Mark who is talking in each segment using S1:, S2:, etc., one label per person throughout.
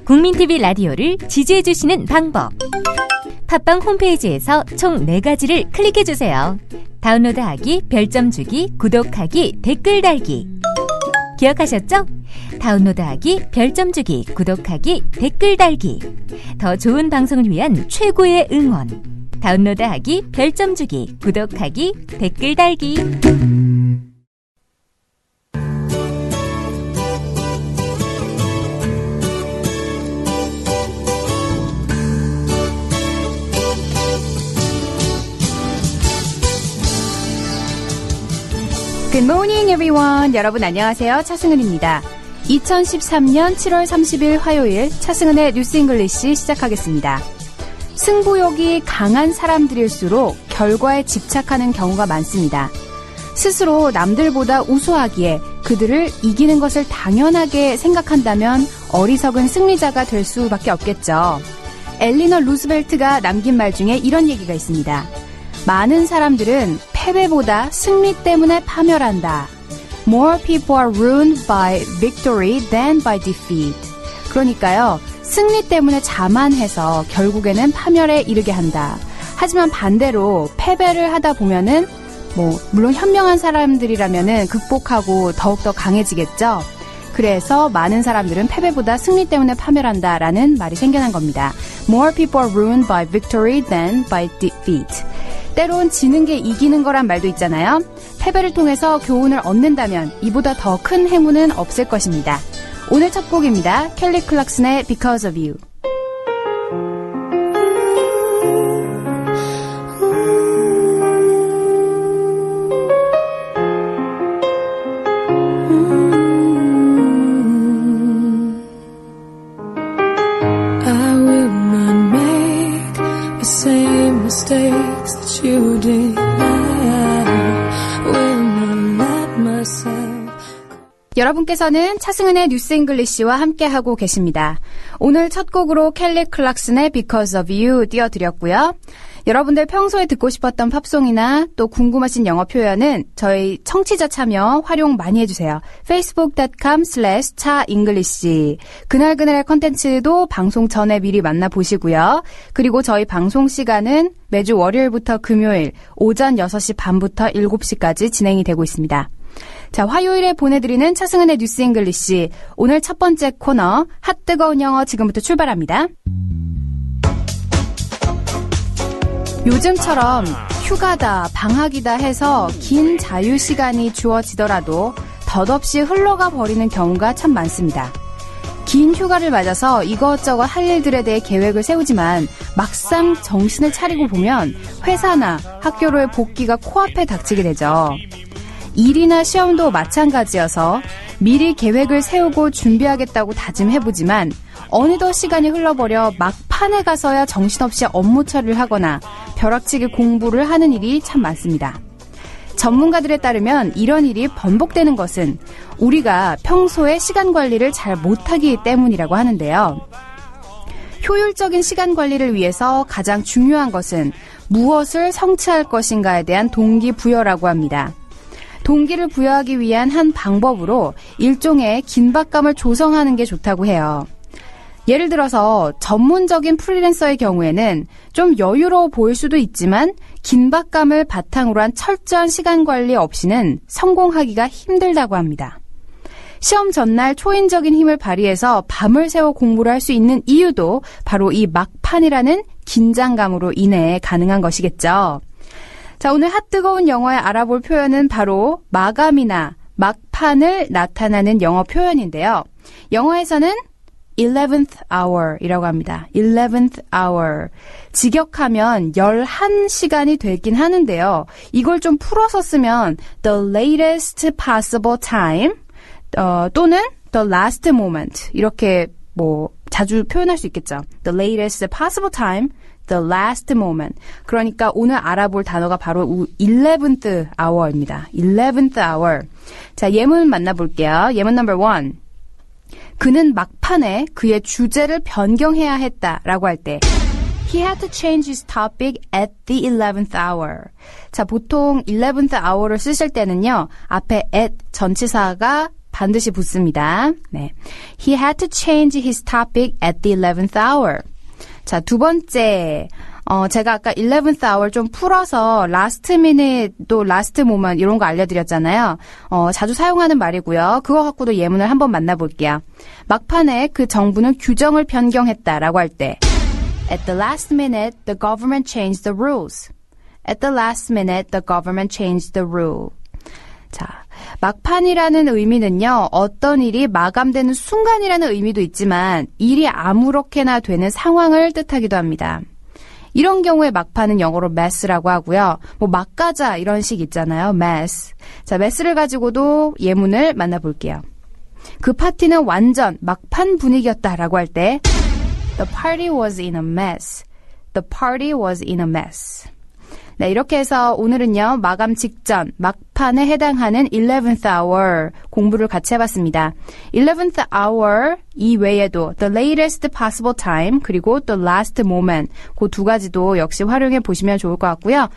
S1: 국민TV 라디오를 지지해주시는 방법. 팟빵 홈페이지에서 총 4가지를 클릭해주세요. 다운로드하기, 별점 주기, 구독하기, 댓글 달기. 기억하셨죠? 다운로드하기, 별점 주기, 구독하기, 댓글 달기. 더 좋은 방송을 위한 최고의 응원. 다운로드하기, 별점 주기, 구독하기, 댓글 달기.
S2: Good morning, everyone. 여러분 안녕하세요. 차승은입니다. 2013년 7월 30일 화요일 차승은의 뉴스 잉글리시 시작하겠습니다. 승부욕이 강한 사람들일수록 결과에 집착하는 경우가 많습니다. 스스로 남들보다 우수하기에 그들을 이기는 것을 당연하게 생각한다면 어리석은 승리자가 될 수밖에 없겠죠. 엘리너 루스벨트가 남긴 말 중에 이런 얘기가 있습니다. 많은 사람들은 패배보다 승리 때문에 파멸한다. More people are ruined by victory than by defeat. 그러니까요, 승리 때문에 자만해서 결국에는 파멸에 이르게 한다. 하지만 반대로 패배를 하다 보면은 물론 현명한 사람들이라면은 극복하고 더욱더 강해지겠죠. 그래서 많은 사람들은 패배보다 승리 때문에 파멸한다라는 말이 생겨난 겁니다. More people are ruined by victory than by defeat. 때론 지는 게 이기는 거란 말도 있잖아요. 패배를 통해서 교훈을 얻는다면 이보다 더 큰 행운은 없을 것입니다. 오늘 첫 곡입니다. 켈리 클락슨의 Because of You.
S3: I will not make the same mistakes that you did. I will not let myself.
S2: 여러분께서는 차승은의 뉴스 잉글리시와 함께하고 계십니다. 오늘 첫 곡으로 켈리 클락슨의 Because of You 띄워드렸고요. 여러분들 평소에 듣고 싶었던 팝송이나 또 궁금하신 영어 표현은 저희 청취자 참여 활용 많이 해주세요. facebook.com/차잉글리시 그날그날의 컨텐츠도 방송 전에 미리 만나보시고요. 그리고 저희 방송 시간은 매주 월요일부터 금요일 오전 6시 반부터 7시까지 진행이 되고 있습니다. 자, 화요일에 보내드리는 차승은의 뉴스 잉글리시 오늘 첫 번째 코너 핫 뜨거운 영어 지금부터 출발합니다. 요즘처럼 휴가다, 방학이다 해서 긴 자유시간이 주어지더라도 덧없이 흘러가 버리는 경우가 참 많습니다. 긴 휴가를 맞아서 이것저것 할 일들에 대해 계획을 세우지만 막상 정신을 차리고 보면 회사나 학교로의 복귀가 코앞에 닥치게 되죠. 일이나 시험도 마찬가지여서 미리 계획을 세우고 준비하겠다고 다짐해보지만 어느덧 시간이 흘러버려 막판에 가서야 정신없이 업무 처리를 하거나 벼락치기 공부를 하는 일이 참 많습니다. 전문가들에 따르면 이런 일이 번복되는 것은 우리가 평소에 시간 관리를 잘 못하기 때문이라고 하는데요. 효율적인 시간 관리를 위해서 가장 중요한 것은 무엇을 성취할 것인가에 대한 동기부여라고 합니다. 동기를 부여하기 위한 한 방법으로 일종의 긴박감을 조성하는 게 좋다고 해요. 예를 들어서 전문적인 프리랜서의 경우에는 좀 여유로워 보일 수도 있지만 긴박감을 바탕으로 한 철저한 시간 관리 없이는 성공하기가 힘들다고 합니다. 시험 전날 초인적인 힘을 발휘해서 밤을 새워 공부를 할 수 있는 이유도 바로 이 막판이라는 긴장감으로 인해 가능한 것이겠죠. 자, 오늘 핫 뜨거운 영어에 알아볼 표현은 바로 마감이나 막판을 나타내는 영어 표현인데요. 영어에서는 11th hour 이라고 합니다. 11th hour. 직역하면 11시간이 되긴 하는데요. 이걸 좀 풀어서 쓰면 the latest possible time 또는 the last moment 이렇게 자주 표현할 수 있겠죠. The latest possible time, the last moment. 그러니까 오늘 알아볼 단어가 바로 11th hour입니다. 11th hour. 자, 예문 만나볼게요. 예문 넘버 1. 그는 막판에 그의 주제를 변경해야 했다라고 할 때 He had to change his topic at the 11th hour. 자, 보통 11th hour를 쓰실 때는요. 앞에 at 전치사가 반드시 붙습니다. 네. He had to change his topic at the 11th hour. 자, 두 번째. 제가 아까 11th hour 좀 풀어서 last minute 또 last moment 이런 거 알려드렸잖아요. 자주 사용하는 말이고요. 그거 갖고도 예문을 한번 만나볼게요. 막판에 그 정부는 규정을 변경했다라고 할 때 At the last minute, the government changed the rules. At the last minute, the government changed the rule. 자, 막판이라는 의미는요, 어떤 일이 마감되는 순간이라는 의미도 있지만 일이 아무렇게나 되는 상황을 뜻하기도 합니다. 이런 경우에 막판은 영어로 mess라고 하고요. 뭐 막가자 이런 식 있잖아요. mess. 자, mess를 가지고도 예문을 만나볼게요. 그 파티는 완전 막판 분위기였다라고 할 때 The party was in a mess. The party was in a mess. 네, 이렇게 해서 오늘은요, 마감 직전, 막판에 해당하는 11th hour 공부를 같이 해봤습니다. 11th hour 이외에도 the latest possible time, 그리고 the last moment, 그 두 가지도 역시 활용해 보시면 좋을 것 같고요.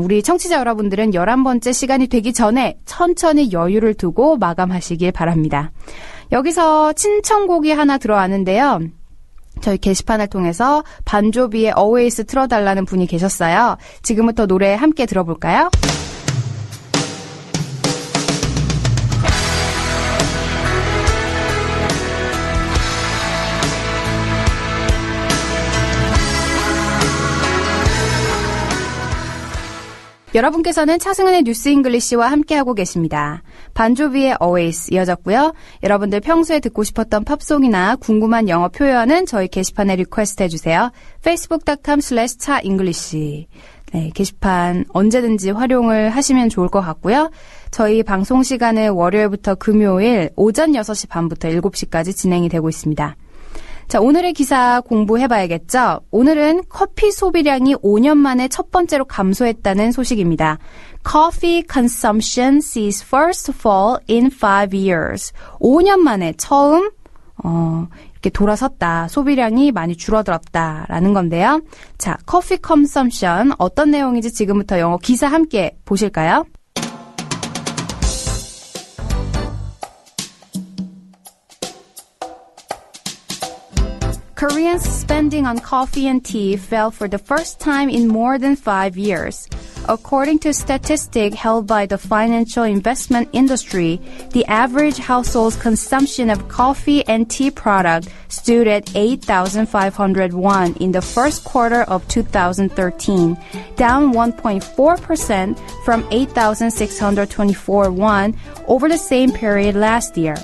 S2: 우리 청취자 여러분들은 11번째 시간이 되기 전에 천천히 여유를 두고 마감하시길 바랍니다. 여기서 신청곡이 하나 들어왔는데요. 저희 게시판을 통해서 반조비의 Always 틀어달라는 분이 계셨어요. 지금부터 노래 함께 들어볼까요? 여러분께서는 차승은의 뉴스 잉글리시와 함께하고 계십니다. 반조비의 Always 이어졌고요. 여러분들 평소에 듣고 싶었던 팝송이나 궁금한 영어 표현은 저희 게시판에 리퀘스트 해주세요. facebook.com/chaenglish 네, 게시판 언제든지 활용을 하시면 좋을 것 같고요. 저희 방송 시간은 월요일부터 금요일 오전 6시 반부터 7시까지 진행이 되고 있습니다. 자, 오늘의 기사 공부해봐야겠죠? 오늘은 커피 소비량이 5년 만에 첫 번째로 감소했다는 소식입니다. Coffee consumption sees first fall in 5 years. 5년 만에 처음 이렇게 돌아섰다. 소비량이 많이 줄어들었다라는 건데요. 자, 커피 consumption 어떤 내용인지 지금부터 영어 기사 함께 보실까요? Koreans' spending on coffee and tea fell for the first time in more than 5 years. According to statistics held by the financial investment industry, the average household's consumption of coffee and tea products stood at 8,500 won in the first quarter of 2013, down 1.4% from 8,624 won over the same period last year.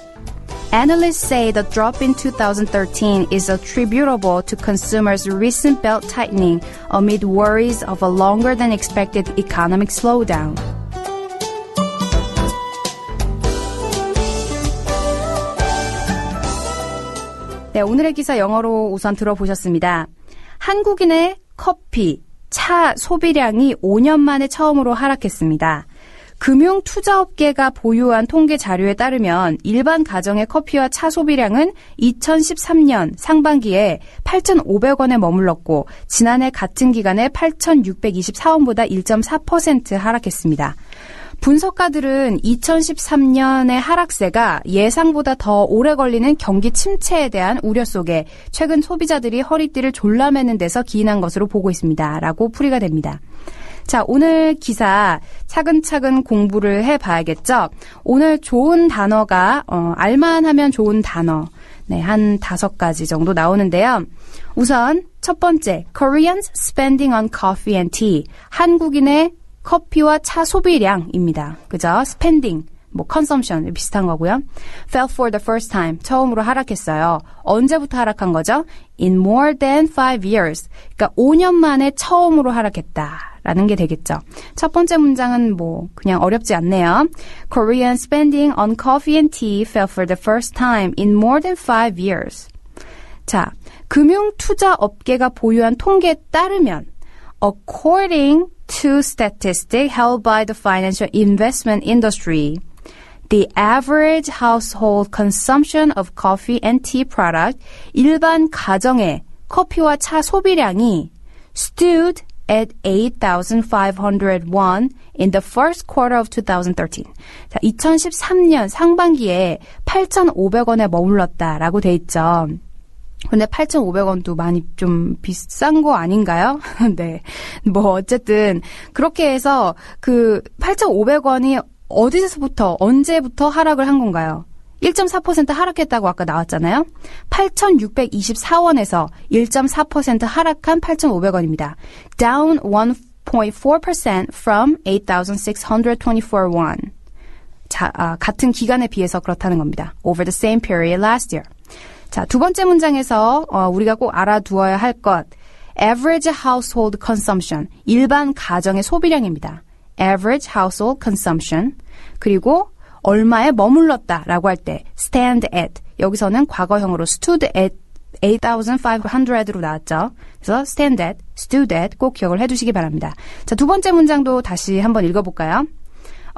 S2: Analysts say the drop in 2013 is attributable to consumers' recent belt tightening amid worries of a longer than expected economic slowdown. 네, 오늘의 기사 영어로 우선 들어보셨습니다. 한국인의 커피, 차 소비량이 5년 만에 처음으로 하락했습니다. 금융투자업계가 보유한 통계 자료에 따르면 일반 가정의 커피와 차 소비량은 2013년 상반기에 8,500원에 머물렀고 지난해 같은 기간에 8,624원보다 1.4% 하락했습니다. 분석가들은 2013년의 하락세가 예상보다 더 오래 걸리는 경기 침체에 대한 우려 속에 최근 소비자들이 허리띠를 졸라매는 데서 기인한 것으로 보고 있습니다. 라고 풀이가 됩니다. 자, 오늘 기사 차근차근 공부를 해봐야겠죠? 오늘 좋은 단어가 알만하면 좋은 단어 네, 한 5가지 정도 나오는데요. 우선 첫 번째, Koreans spending on coffee and tea. 한국인의 커피와 차 소비량입니다. 그죠? spending, 뭐 consumption 비슷한 거고요. fell for the first time. 처음으로 하락했어요. 언제부터 하락한 거죠? in more than 5 years. 그러니까 5년 만에 처음으로 하락했다. 라는 게 되겠죠. 첫 번째 문장은 뭐 그냥 어렵지 않네요. Korean spending on coffee and tea fell for the first time in more than 5 years. 자, 금융투자업계가 보유한 통계에 따르면 according to statistics held by the financial investment industry, the average household consumption of coffee and tea product, 일반 가정의 커피와 차 소비량이 stood at 8,500 won in the first quarter of 2013. 자, 2013년 상반기에 8,500원에 머물렀다라고 돼 있죠. 근데 8,500원도 많이 좀 비싼 거 아닌가요? 네. 뭐 어쨌든 그렇게 해서 그 8,500원이 어디서부터 언제부터 하락을 한 건가요? 1.4% 하락했다고 아까 나왔잖아요. 8,624원에서 1.4% 하락한 8,500원입니다. Down 1.4% from 8,624 won. 자, 같은 기간에 비해서 그렇다는 겁니다. Over the same period last year. 자, 두 번째 문장에서 우리가 꼭 알아두어야 할 것. Average household consumption. 일반 가정의 소비량입니다. Average household consumption. 그리고 얼마에 머물렀다라고 할 때 stand at. 여기서는 과거형으로 stood at 8,500로 나왔죠. 그래서 stand at, stood at 꼭 기억을 해두시기 바랍니다. 자, 두 번째 문장도 다시 한번 읽어볼까요?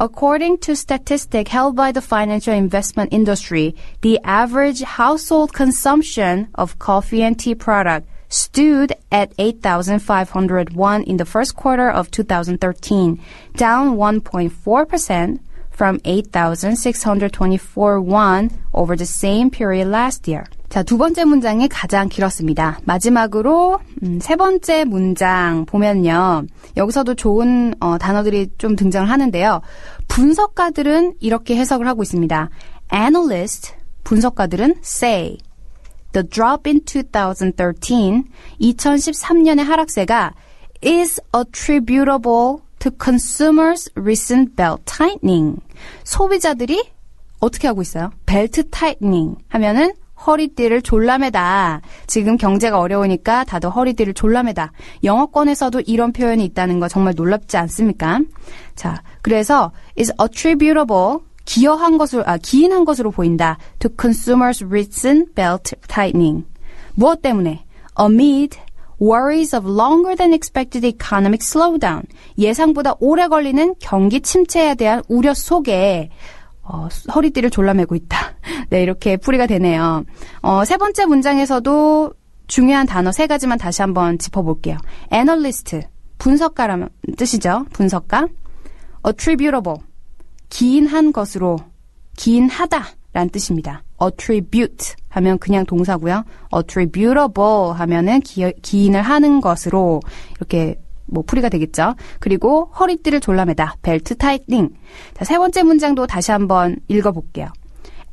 S2: According to statistics held by the financial investment industry, the average household consumption of coffee and tea product stood at 8,500 won in the first quarter of 2013, down 1.4% from 8,624 won over the same period last year. 자, 두 번째 문장이 가장 길었습니다. 마지막으로 세 번째 문장 보면요. 여기서도 좋은 단어들이 좀 등장을 하는데요. 분석가들은 이렇게 해석을 하고 있습니다. Analysts, 분석가들은 say the drop in 2013, 2013년의 하락세가 is attributable to consumers' recent belt tightening. 소비자들이 어떻게 하고 있어요? 벨트 타이트닝 하면은 허리띠를 졸라매다. 지금 경제가 어려우니까 다들 허리띠를 졸라매다. 영어권에서도 이런 표현이 있다는 거 정말 놀랍지 않습니까? 자, 그래서 is attributable 기인한 것으로 보인다. To consumers' recent belt tightening. 무엇 때문에? Amid worries of longer than expected economic slowdown. 예상보다 오래 걸리는 경기 침체에 대한 우려 속에 허리띠를 졸라매고 있다. 네, 이렇게 풀이가 되네요. 세 번째 문장에서도 중요한 단어 세 가지만 다시 한번 짚어볼게요. Analyst, 분석가라는 뜻이죠. 분석가. Attributable, 기인한 것으로, 기인하다라는 뜻입니다. Attribute 하면 그냥 동사고요. Attributable 하면은 기인을 하는 것으로 이렇게 뭐 풀이가 되겠죠. 그리고 허리띠를 졸라매다. 벨트 타이트닝. 자, 세 번째 문장도 다시 한번 읽어볼게요.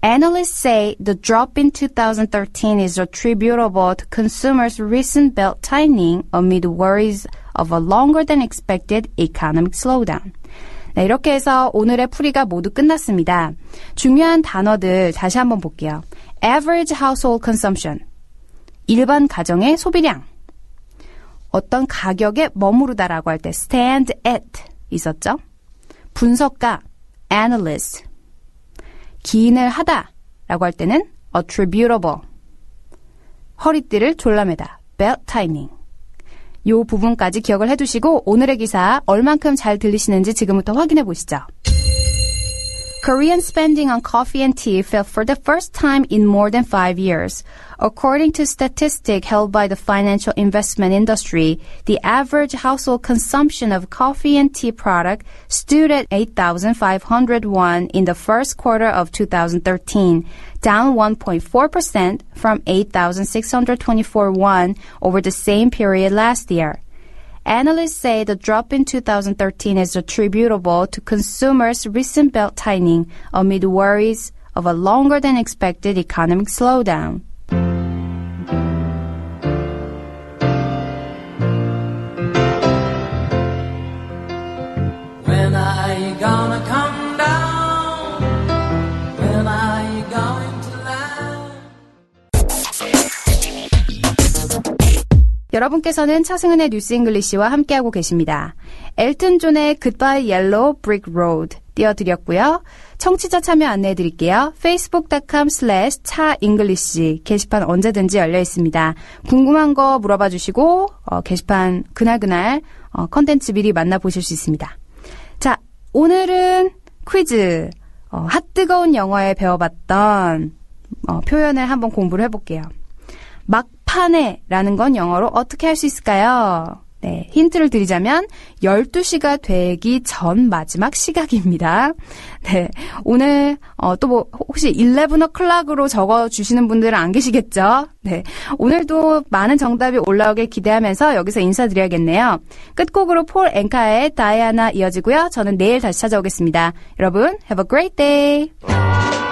S2: Analysts say the drop in 2013 is attributable to consumers' recent belt tightening amid worries of a longer than expected economic slowdown. 네, 이렇게 해서 오늘의 풀이가 모두 끝났습니다. 중요한 단어들 다시 한번 볼게요. Average household consumption. 일반 가정의 소비량. 어떤 가격에 머무르다라고 할 때 stand at 있었죠? 분석가 analyst. 기인을 하다라고 할 때는 attributable. 허리띠를 졸라매다 belt tightening. 이 부분까지 기억을 해두시고 오늘의 기사 얼만큼 잘 들리시는지 지금부터 확인해 보시죠. Korean spending on coffee and tea fell for the first time in more than 5 years. According to statistics held by the financial investment industry, the average household consumption of coffee and tea product stood at 8,500 won in the first quarter of 2013, down 1.4% from 8,624 won over the same period last year. Analysts say the drop in 2013 is attributable to consumers' recent belt tightening amid worries of a longer than expected economic slowdown.
S4: When are you gonna come down? When are you going to land?
S2: 여러분께서는 차승은의 뉴스 잉글리시와 함께하고 계십니다. 엘튼 존의 Goodbye Yellow Brick Road 띄워드렸고요. 청취자 참여 안내해드릴게요. facebook.com/차잉글리시 게시판 언제든지 열려 있습니다. 궁금한 거 물어봐 주시고 게시판 그날그날 컨텐츠 미리 만나보실 수 있습니다. 자, 오늘은 퀴즈. 핫뜨거운 영어에 배워봤던 표현을 한번 공부를 해볼게요. 막판에라는 건 영어로 어떻게 할 수 있을까요? 네, 힌트를 드리자면 12시가 되기 전 마지막 시각입니다. 네, 오늘 또 뭐 혹시 11 o'clock으로 적어주시는 분들은 안 계시겠죠? 네, 오늘도 많은 정답이 올라오길 기대하면서 여기서 인사드려야겠네요. 끝곡으로 폴 앵카의 다이아나 이어지고요. 저는 내일 다시 찾아오겠습니다. 여러분, have a great day!